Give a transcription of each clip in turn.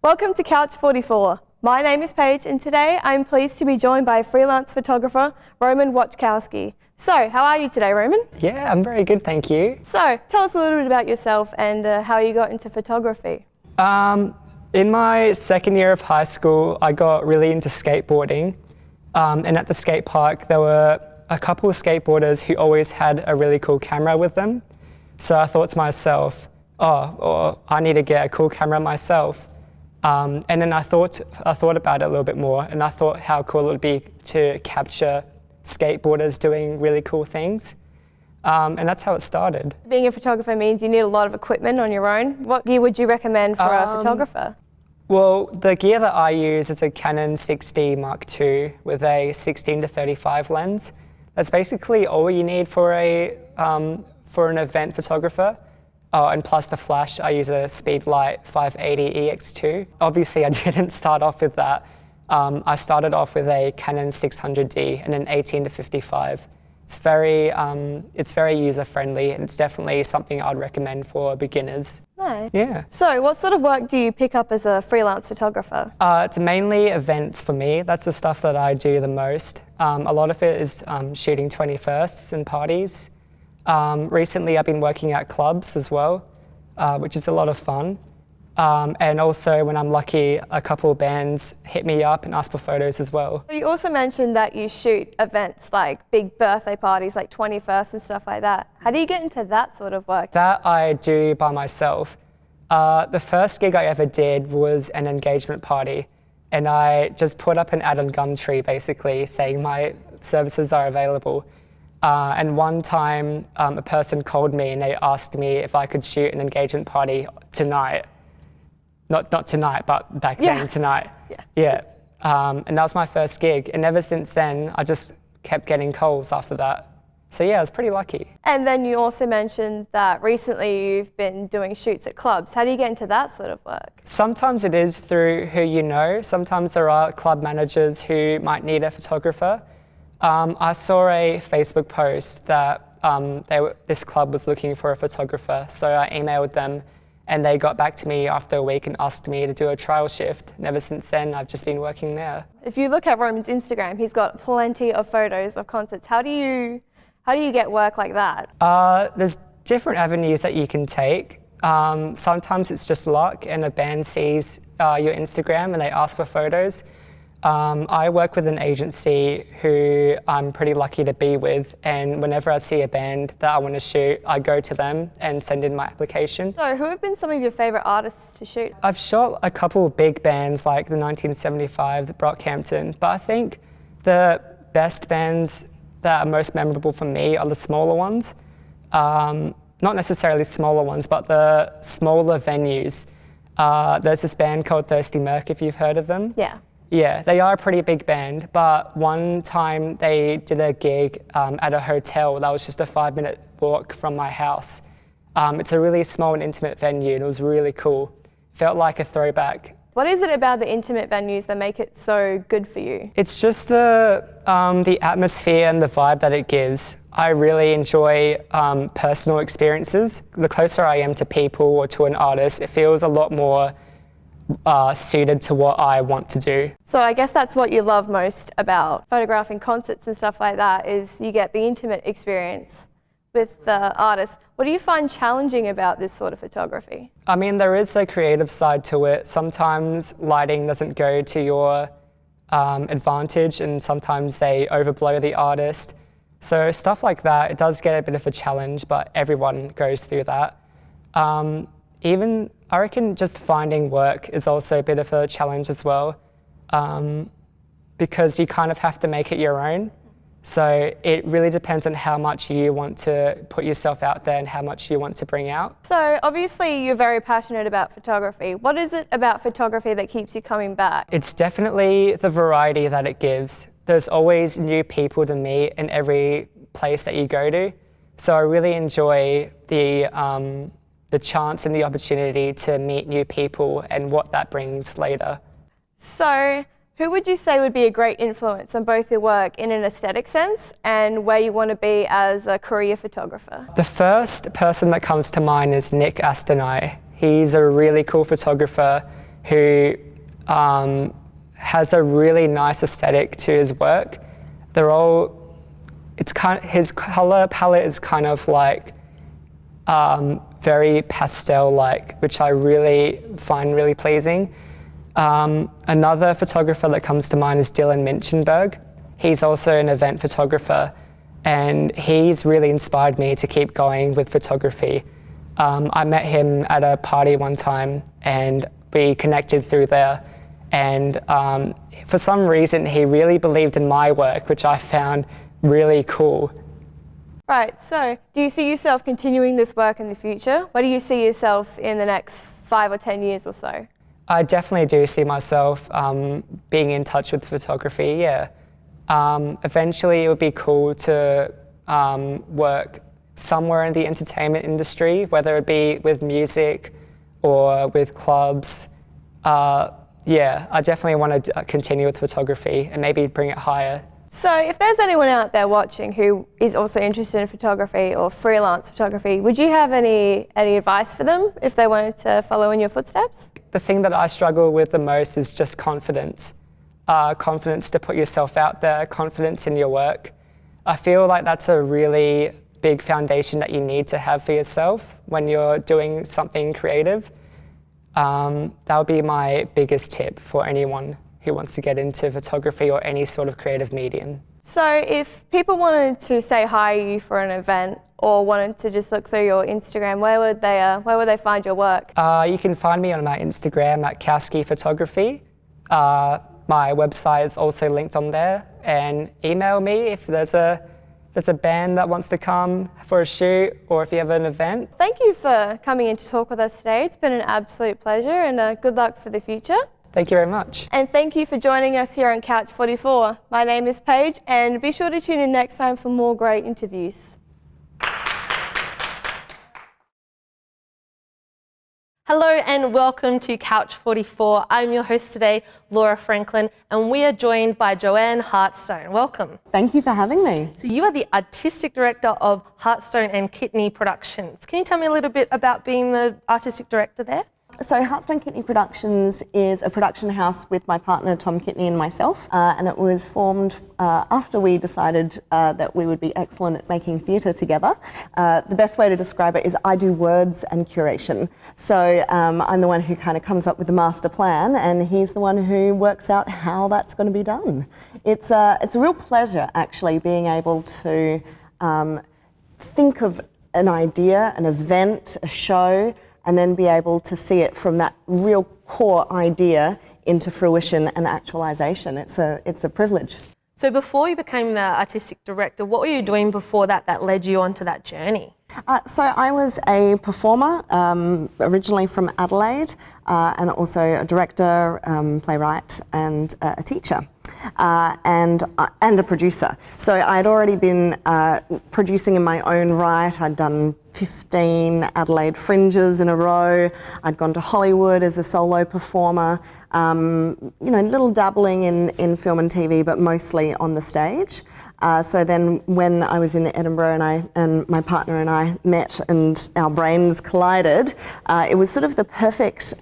Welcome to Couch 44. My name is Paige and today I'm pleased to be joined by freelance photographer Roman Wojkowski. So, how are you today, Roman? Yeah, I'm very good, thank you. So, tell us a little bit about yourself and how you got into photography. In my second year of high school, I got really into skateboarding. And at the skate park, there were a couple of skateboarders who always had a really cool camera with them. So I thought to myself, I need to get a cool camera myself. And then I thought about it a little bit more, and I thought how cool it would be to capture skateboarders doing really cool things. And that's how it started. Being a photographer means you need a lot of equipment on your own. What gear would you recommend for a photographer? Well, the gear that I use is a Canon 6D Mark II with a 16-35 lens. That's basically all you need for an event photographer. Oh, and plus the flash, I use a Speedlight 580 EX2. Obviously, I didn't start off with that. I started off with a Canon 600D and an 18-55. It's very user-friendly, and it's definitely something I'd recommend for beginners. Nice. Yeah. So, what sort of work do you pick up as a freelance photographer? It's mainly events for me. That's the stuff that I do the most. A lot of it is shooting 21sts and parties. Recently, I've been working at clubs as well, which is a lot of fun. And also, when I'm lucky, a couple of bands hit me up and ask for photos as well. You also mentioned that you shoot events like big birthday parties, like 21st and stuff like that. How do you get into that sort of work? That I do by myself. The first gig I ever did was an engagement party, and I just put up an ad on Gumtree, basically saying my services are available. And one time, a person called me and they asked me if I could shoot an engagement party tonight. Not tonight, but back then, tonight. Yeah. And that was my first gig. And ever since then, I just kept getting calls after that. So yeah, I was pretty lucky. And then you also mentioned that recently you've been doing shoots at clubs. How do you get into that sort of work? Sometimes it is through who you know. Sometimes there are club managers who might need a photographer. I saw a Facebook post that this club was looking for a photographer, so I emailed them and they got back to me after a week and asked me to do a trial shift. And ever since then, I've just been working there. If you look at Roman's Instagram, he's got plenty of photos of concerts. How do you get work like that? There's different avenues that you can take. Sometimes it's just luck and a band sees your Instagram and they ask for photos. I work with an agency who I'm pretty lucky to be with, and whenever I see a band that I want to shoot, I go to them and send in my application. So who have been some of your favourite artists to shoot? I've shot a couple of big bands like the 1975, the Brockhampton, but I think the best bands that are most memorable for me are the smaller ones. Not necessarily smaller ones, but the smaller venues. There's this band called Thirsty Merc, if you've heard of them. Yeah. Yeah, they are a pretty big band, but one time they did a gig at a hotel that was just a 5-minute walk from my house. It's a really small and intimate venue, and it was really cool. Felt like a throwback. What is it about the intimate venues that make it so good for you? It's just the atmosphere and the vibe that it gives. I really enjoy personal experiences. The closer I am to people or to an artist, it feels a lot more suited to what I want to do. So I guess that's what you love most about photographing concerts and stuff like that, is you get the intimate experience with the artist. What do you find challenging about this sort of photography? I mean, there is a creative side to it. Sometimes lighting doesn't go to your advantage, and sometimes they overblow the artist. So stuff like that, it does get a bit of a challenge, but everyone goes through that. Even, I reckon just finding work is also a bit of a challenge as well, because you kind of have to make it your own. So it really depends on how much you want to put yourself out there and how much you want to bring out. So obviously you're very passionate about photography. What is it about photography that keeps you coming back? It's definitely the variety that it gives. There's always new people to meet in every place that you go to. So I really enjoy the chance and the opportunity to meet new people and what that brings later. So who would you say would be a great influence on both your work in an aesthetic sense and where you want to be as a career photographer? The first person that comes to mind is Nick Astonai. He's a really cool photographer who has a really nice aesthetic to his work. His color palette is kind of like very pastel-like, which I really find really pleasing. Another photographer that comes to mind is Minchenberg. He's also an event photographer, and he's really inspired me to keep going with photography. I met him at a party one time, and we connected through there. And for some reason, he really believed in my work, which I found really cool. Right, so do you see yourself continuing this work in the future? Where do you see yourself in the next 5 or 10 years or so? I definitely do see myself being in touch with photography, yeah. Eventually it would be cool to work somewhere in the entertainment industry, whether it be with music or with clubs. Yeah, I definitely want to continue with photography and maybe bring it higher. So if there's anyone out there watching who is also interested in photography or freelance photography, would you have any advice for them if they wanted to follow in your footsteps? The thing that I struggle with the most is just confidence. Confidence to put yourself out there, confidence in your work. I feel like that's a really big foundation that you need to have for yourself when you're doing something creative. That would be my biggest tip for anyone who wants to get into photography or any sort of creative medium. So if people wanted to say hi to you for an event or wanted to just look through your Instagram, where would they find your work? You can find me on my Instagram at Wojtkowski Photography. My website is also linked on there, and email me if there's a band that wants to come for a shoot or if you have an event. Thank you for coming in to talk with us today. It's been an absolute pleasure, and good luck for the future. Thank you very much. And thank you for joining us here on Couch 44. My name is Paige, and be sure to tune in next time for more great interviews. Hello and welcome to Couch 44. I'm your host today, Laura Franklin, and we are joined by Joanne Hartstone. Welcome. Thank you for having me. So you are the artistic director of Hartstone Kitney Productions. Can you tell me a little bit about being the artistic director there? So Hartstone Kitney Productions is a production house with my partner Tom Kitney and myself, and it was formed after we decided that we would be excellent at making theatre together. The best way to describe it is I do words and curation. So I'm the one who kind of comes up with the master plan, and he's the one who works out how that's going to be done. It's a real pleasure actually being able to think of an idea, an event, a show, and then be able to see it from that real core idea into fruition and actualization. It's a privilege. So before you became the artistic director, what were you doing before that led you onto that journey? So I was a performer, originally from Adelaide, and also a director, playwright, and a teacher. And a producer. So I'd already been producing in my own right. I'd done 15 Adelaide Fringes in a row. I'd gone to Hollywood as a solo performer. Little dabbling in film and TV, but mostly on the stage. So then when I was in Edinburgh and my partner and I met and our brains collided, it was sort of the perfect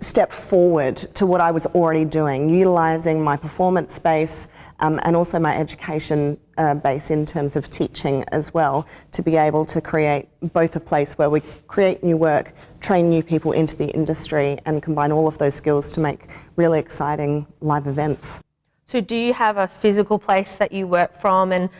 step forward to what I was already doing, utilising my performance space and also my education base in terms of teaching as well, to be able to create both a place where we create new work, train new people into the industry, and combine all of those skills to make really exciting live events. So do you have a physical place that you work from and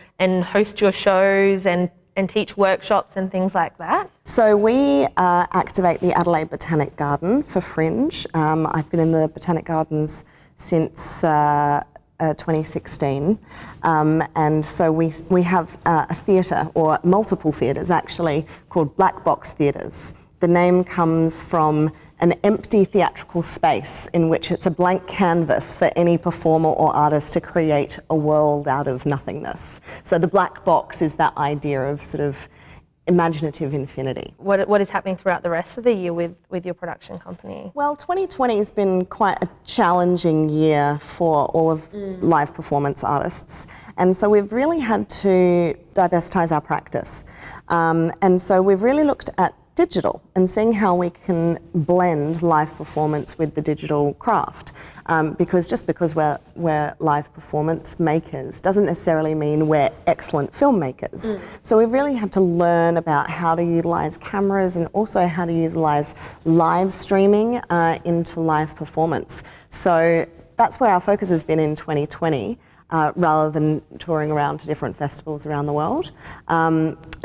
host your shows and teach workshops and things like that? So we activate the Adelaide Botanic Garden for Fringe. I've been in the Botanic Gardens since 2016, and so we have a theatre, or multiple theatres actually, called Black Box Theatres. The name comes from an empty theatrical space in which it's a blank canvas for any performer or artist to create a world out of nothingness. So the black box is that idea of sort of imaginative infinity. What is happening throughout the rest of the year with your production company? Well, 2020 has been quite a challenging year for all of live performance artists, and so we've really had to diversitise our practice. And so we've really looked at digital and seeing how we can blend live performance with the digital craft. Because just because we're live performance makers doesn't necessarily mean we're excellent filmmakers. So we've really had to learn about how to utilize cameras and also how to utilize live streaming into live performance. So that's where our focus has been in 2020. Rather than touring around to different festivals around the world.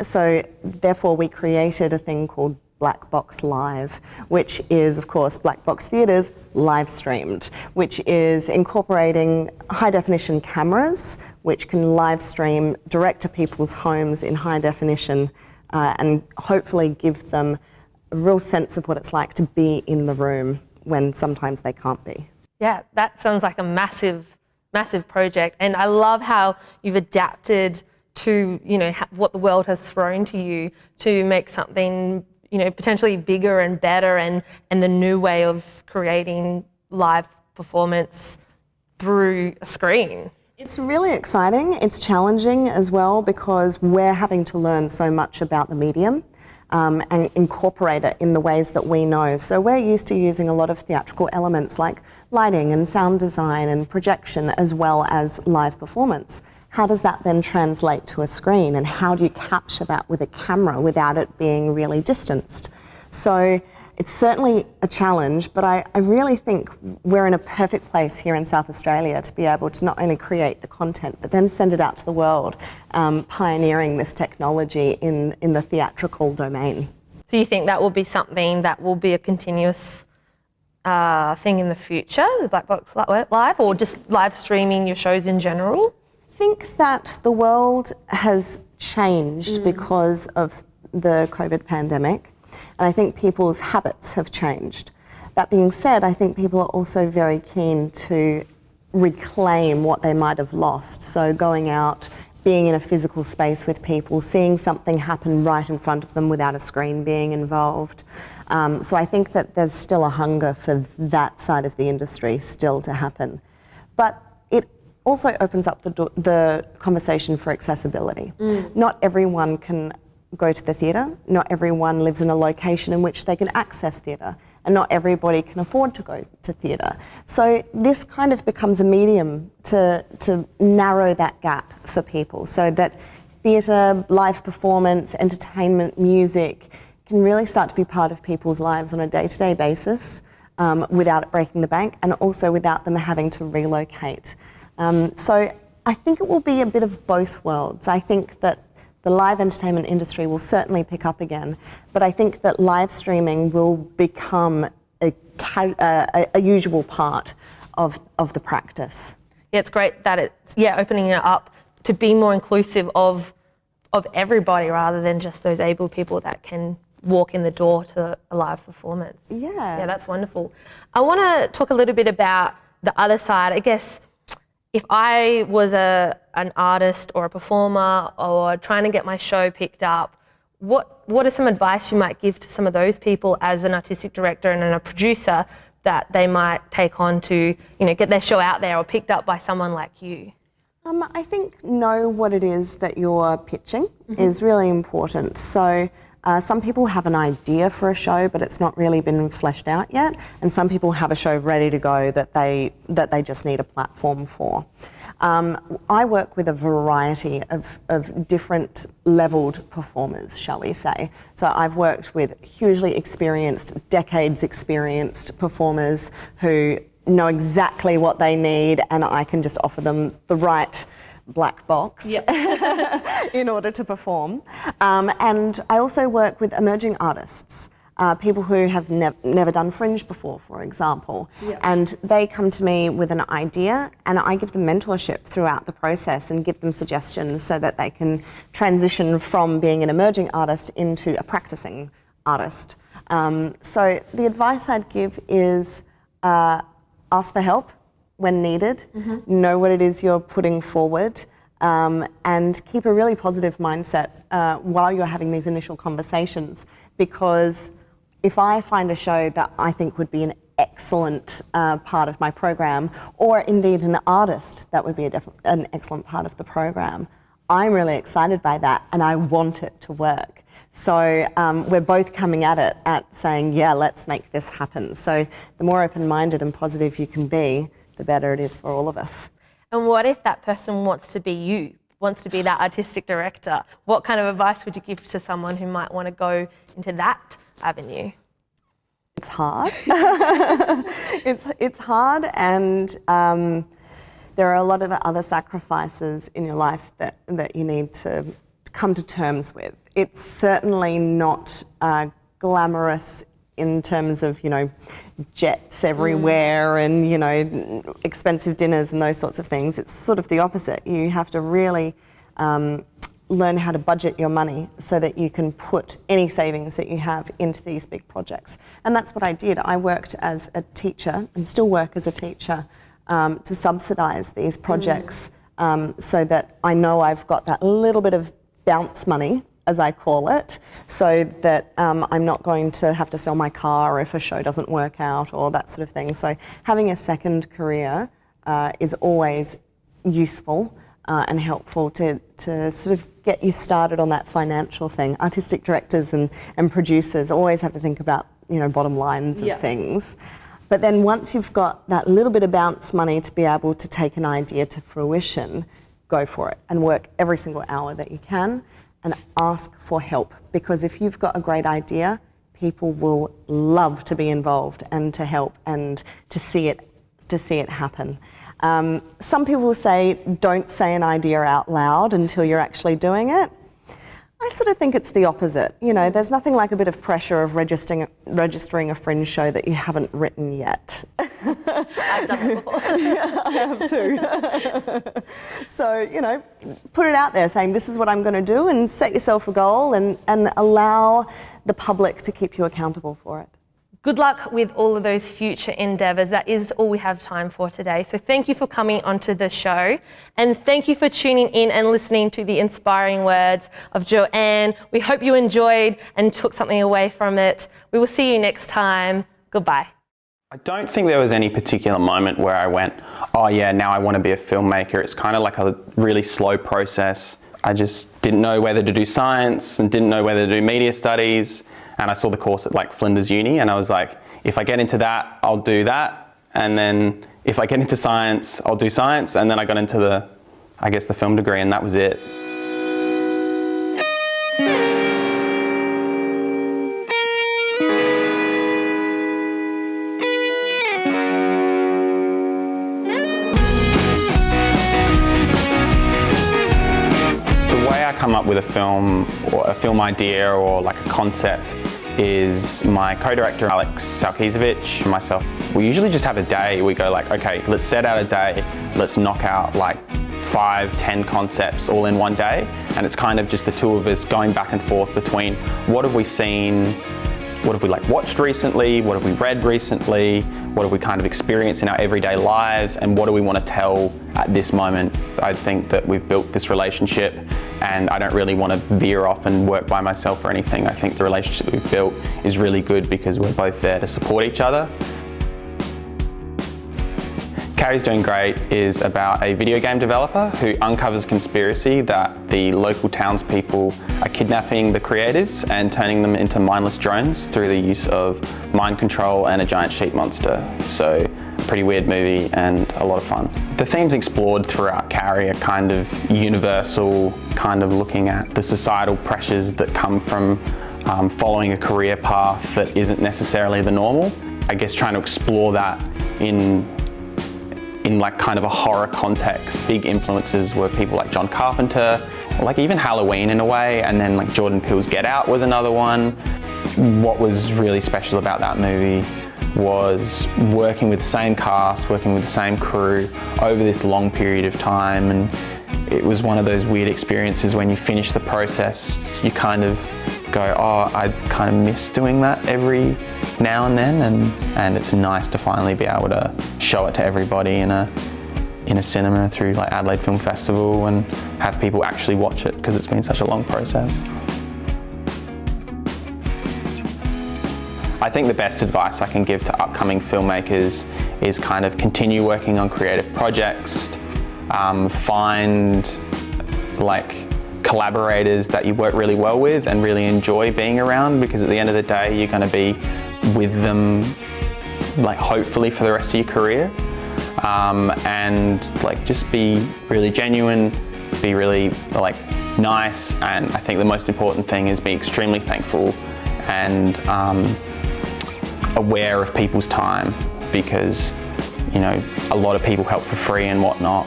So therefore we created a thing called Black Box Live, which is of course Black Box Theatre's live streamed, which is incorporating high definition cameras which can live stream direct to people's homes in high definition and hopefully give them a real sense of what it's like to be in the room when sometimes they can't be. Yeah, that sounds like a massive project, and I love how you've adapted to what the world has thrown to you to make something potentially bigger and better, and the new way of creating live performance through a screen. It's really exciting. It's challenging as well because we're having to learn so much about the medium. And incorporate it in the ways that we know. So we're used to using a lot of theatrical elements like lighting and sound design and projection as well as live performance. How does that then translate to a screen, and how do you capture that with a camera without it being really distanced? So it's certainly a challenge, but I really think we're in a perfect place here in South Australia to be able to not only create the content, but then send it out to the world, pioneering this technology in the theatrical domain. So you think that will be something that will be a continuous thing in the future, the Black Box Live, or just live streaming your shows in general? I think that the world has changed because of the COVID pandemic. And I think people's habits have changed. That being said, I think people are also very keen to reclaim what they might have lost. So going out, being in a physical space with people, seeing something happen right in front of them without a screen being involved. So I think that there's still a hunger for that side of the industry still to happen. But it also opens up the conversation for accessibility. Not everyone can go to the theatre, not everyone lives in a location in which they can access theatre, and not everybody can afford to go to theatre. So this kind of becomes a medium to narrow that gap for people so that theatre, live performance, entertainment, music can really start to be part of people's lives on a day-to-day basis without it breaking the bank and also without them having to relocate. So I think it will be a bit of both worlds. I think that the live entertainment industry will certainly pick up again, but I think that live streaming will become a usual part of the practice. Yeah, it's great that it's opening it up to be more inclusive of everybody rather than just those able people that can walk in the door to a live performance. Yeah, that's wonderful. I want to talk a little bit about the other side. I guess if I was an artist or a performer or trying to get my show picked up, what are some advice you might give to some of those people as an artistic director and a producer that they might take on to, get their show out there or picked up by someone like you? I think know what it is that you're pitching is really important. So some people have an idea for a show, but it's not really been fleshed out yet. And some people have a show ready to go that they just need a platform for. I work with a variety of different leveled performers, shall we say. So I've worked with hugely experienced, decades experienced performers who know exactly what they need, and I can just offer them the right black box in order to perform. And I also work with emerging artists, people who have never done Fringe before, for example. And they come to me with an idea and I give them mentorship throughout the process and give them suggestions so that they can transition from being an emerging artist into a practicing artist. So the advice I'd give is ask for help when needed, know what it is you're putting forward, and keep a really positive mindset while you're having these initial conversations, because if I find a show that I think would be an excellent part of my program, or indeed an artist that would be an excellent part of the program, I'm really excited by that and I want it to work. So we're both coming at it at saying, yeah, let's make this happen. So the more open-minded and positive you can be, the better it is for all of us. And what if that person wants to be you, wants to be that artistic director? What kind of advice would you give to someone who might want to go into that avenue? It's hard. It's hard, and there are a lot of other sacrifices in your life that you need to come to terms with. It's certainly not glamorous in terms of, you know, jets everywhere and, you know, expensive dinners and those sorts of things. It's sort of the opposite. You have to really learn how to budget your money so that you can put any savings that you have into these big projects. And that's what I did. I worked as a teacher and still work as a teacher to subsidise these projects so that I know I've got that little bit of bounce money, as I call it, so that I'm not going to have to sell my car if a show doesn't work out or that sort of thing. So having a second career is always useful and helpful to sort of get you started on that financial thing. Artistic directors and producers always have to think about, you know, bottom lines of things. But then once you've got that little bit of bounce money to be able to take an idea to fruition, go for it and work every single hour that you can and ask for help, because if you've got a great idea, people will love to be involved and to help and to see it happen. Some people will say, don't say an idea out loud until you're actually doing it. I sort of think it's the opposite. You know, there's nothing like a bit of pressure of registering a Fringe show that you haven't written yet. I've done it before. Yeah, I have too. So, you know, put it out there saying this is what I'm going to do, and set yourself a goal and allow the public to keep you accountable for it. Good luck with all of those future endeavours. That is all we have time for today. So thank you for coming onto the show, and thank you for tuning in and listening to the inspiring words of Joanne. We hope you enjoyed and took something away from it. We will see you next time. Goodbye. I don't think there was any particular moment where I went, oh yeah, now I want to be a filmmaker. It's kind of like a really slow process. I just didn't know whether to do science and didn't know whether to do media studies. And I saw the course at like Flinders Uni, and I was like, if I get into that, I'll do that. And then if I get into science, I'll do science. And then I got into the film degree, and that was it. The way I come up with a film or a film idea or like a concept is my co-director Alex Salkizovich and myself. We usually just have a day. We go like, okay, let's set out a day. Let's knock out like 5-10 concepts all in one day. And it's kind of just the two of us going back and forth between what have we seen, what have we like watched recently, what have we read recently, what have we kind of experienced in our everyday lives, and what do we want to tell at this moment. I think that we've built this relationship, and I don't really want to veer off and work by myself or anything. I think the relationship that we've built is really good because we're both there to support each other. Carrie's Doing Great is about a video game developer who uncovers a conspiracy that the local townspeople are kidnapping the creatives and turning them into mindless drones through the use of mind control and a giant sheep monster. So, a pretty weird movie and a lot of fun. The themes explored throughout Carrie are kind of universal, kind of looking at the societal pressures that come from following a career path that isn't necessarily the normal. I guess trying to explore that in like kind of a horror context. Big influences were people like John Carpenter, like even Halloween in a way, and then like Jordan Peele's Get Out was another one. What was really special about that movie was working with the same cast, working with the same crew over this long period of time, and it was one of those weird experiences when you finish the process, you kind of go, oh, I kind of miss doing that every now and then, and it's nice to finally be able to show it to everybody in a cinema through like Adelaide Film Festival and have people actually watch it because it's been such a long process. I think the best advice I can give to upcoming filmmakers is kind of continue working on creative projects, find like collaborators that you work really well with and really enjoy being around, because at the end of the day you're going to be with them like hopefully for the rest of your career, and like just be really genuine, be really like nice, and I think the most important thing is be extremely thankful and aware of people's time, because you know a lot of people help for free and whatnot,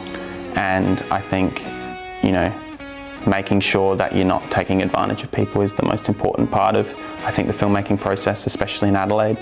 and I think you know making sure that you're not taking advantage of people is the most important part of, I think, the filmmaking process, especially in Adelaide.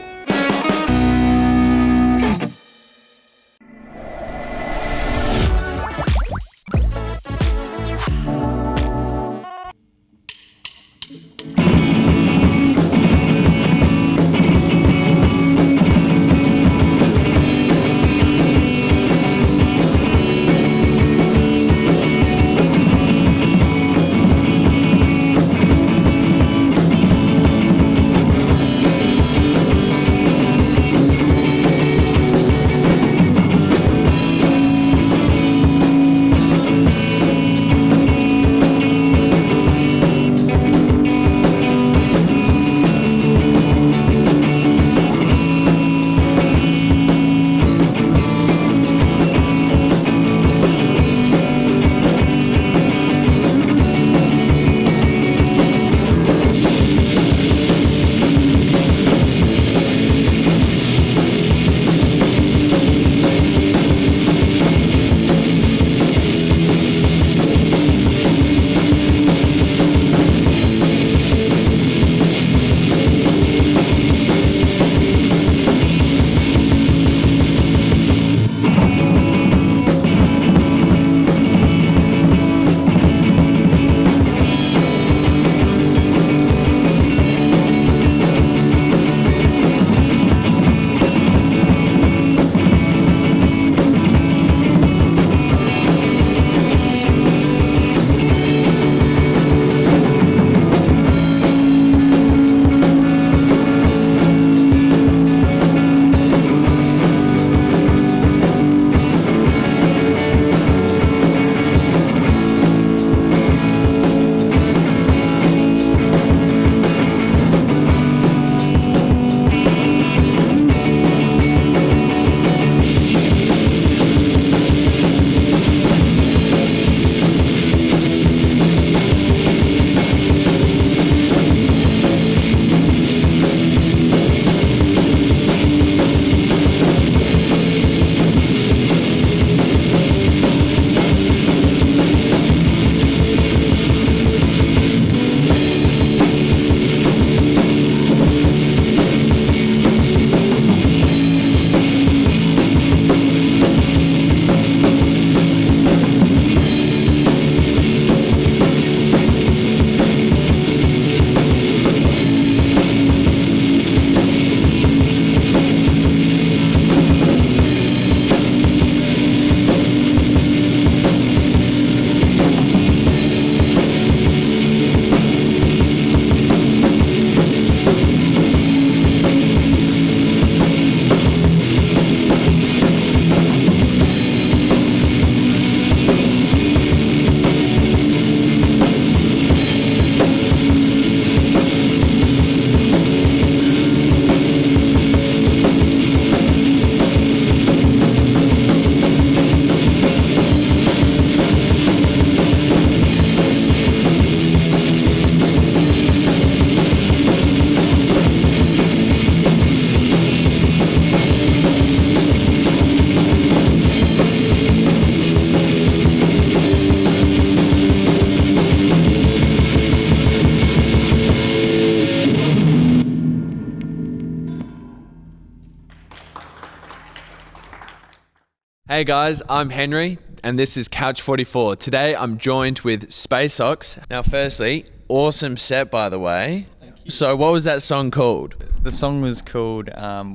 Hey guys, I'm Henry and this is Couch 44. Today I'm joined with Space Ox. Now firstly, awesome set by the way. So what was that song called? The song was called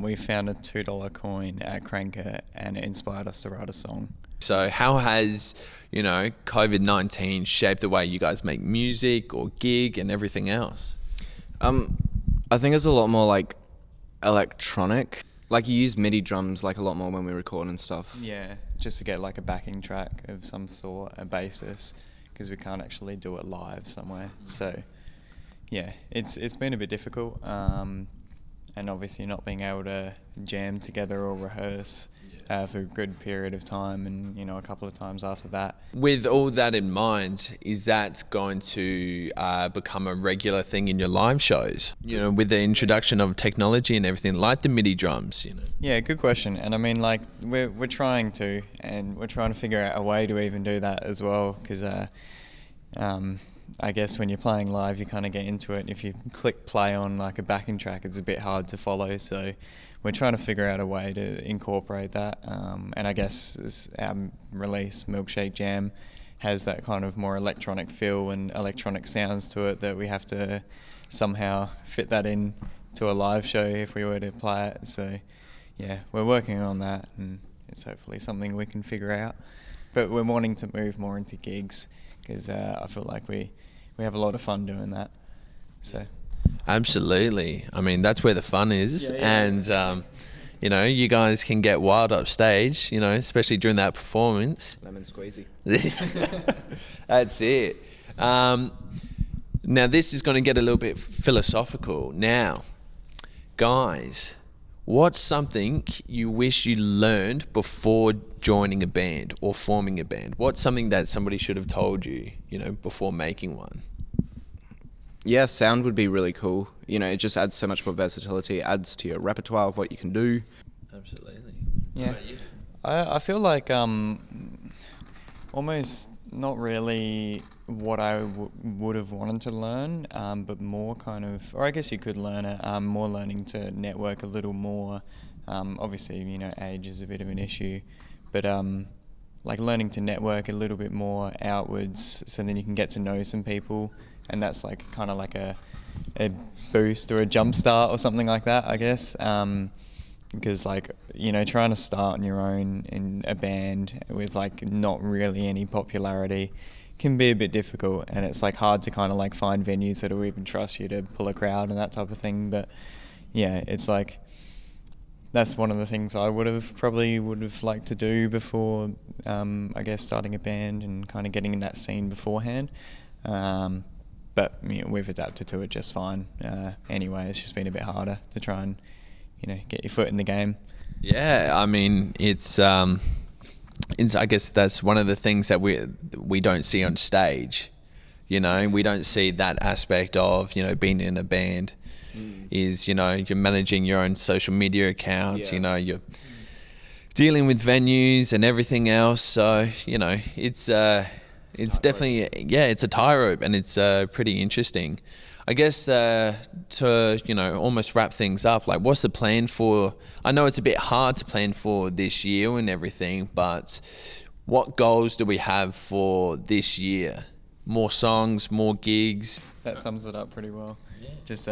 We Found a $2 Coin at Cranker, and it inspired us to write a song. So how has, COVID-19 shaped the way you guys make music or gig and everything else? I think it's a lot more like electronic. Like you use MIDI drums like a lot more when we record and stuff. Yeah, just to get like a backing track of some sort, a bassist. because we can't actually do it live somewhere. So yeah, it's been a bit difficult, and obviously not being able to jam together or rehearse for a good period of time, and you know, a couple of times after that. With all that in mind, is that going to become a regular thing in your live shows? You know, with the introduction of technology and everything, like the MIDI drums, you know? Yeah, good question. And I mean, like, we're trying to, and we're trying to figure out a way to even do that as well, because I guess when you're playing live, you kind of get into it, and if you click play on like a backing track, it's a bit hard to follow. So we're trying to figure out a way to incorporate that. And I guess our release, Milkshake Jam, has that kind of more electronic feel and electronic sounds to it that we have to somehow fit that in to a live show if we were to play it. So yeah, we're working on that, and it's hopefully something we can figure out. But we're wanting to move more into gigs, because I feel like we have a lot of fun doing that. So absolutely. I mean, that's where the fun is. And you know, you guys can get wild upstage, you know, especially during that performance. Lemon squeezy. That's it. Now this is going to get a little bit philosophical. Now, guys, what's something you wish you learned before joining a band or forming a band? What's something that somebody should have told you, you know, before making one? Yeah, sound would be really cool. You know, it just adds so much more versatility. It adds to your repertoire of what you can do. Absolutely. Yeah. I feel like almost not really what I would have wanted to learn, but more kind of, or I guess you could learn it, more learning to network a little more. Obviously, you know, age is a bit of an issue, but like learning to network a little bit more outwards, so then you can get to know some people, and that's like kind of like a boost or a jump start or something like that, I guess. Because like, you know, trying to start on your own in a band with like not really any popularity can be a bit difficult, and it's like hard to kind of like find venues that will even trust you to pull a crowd and that type of thing. But yeah, it's like that's one of the things I would have liked to do before I guess starting a band and kind of getting in that scene beforehand. But you know, we've adapted to it just fine. Anyway, it's just been a bit harder to try and, you know, get your foot in the game. Yeah, I mean, it's I guess that's one of the things that we don't see on stage. You know, we don't see that aspect of, you know, being in a band. Is, you know, you're managing your own social media accounts. You know, you're dealing with venues and everything else. So, you know, it's definitely, it's a tightrope, and it's pretty interesting. I guess to, you know, almost wrap things up, like, what's the plan for, I know it's a bit hard to plan for this year and everything, but what goals do we have for this year? More songs, more gigs? That sums it up pretty well. Yeah. Just,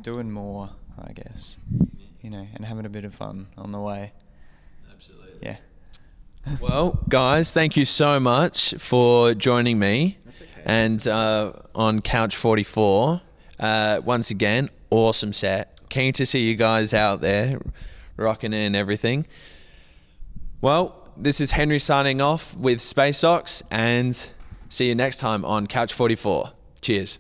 doing more, I guess, you know, and having a bit of fun on the way. Absolutely. Yeah. Well, guys, thank you so much for joining me. That's okay. And on Couch 44, once again, awesome set. Keen to see you guys out there rocking in and everything. Well, this is Henry signing off with Space Ox, and see you next time on Couch 44. Cheers.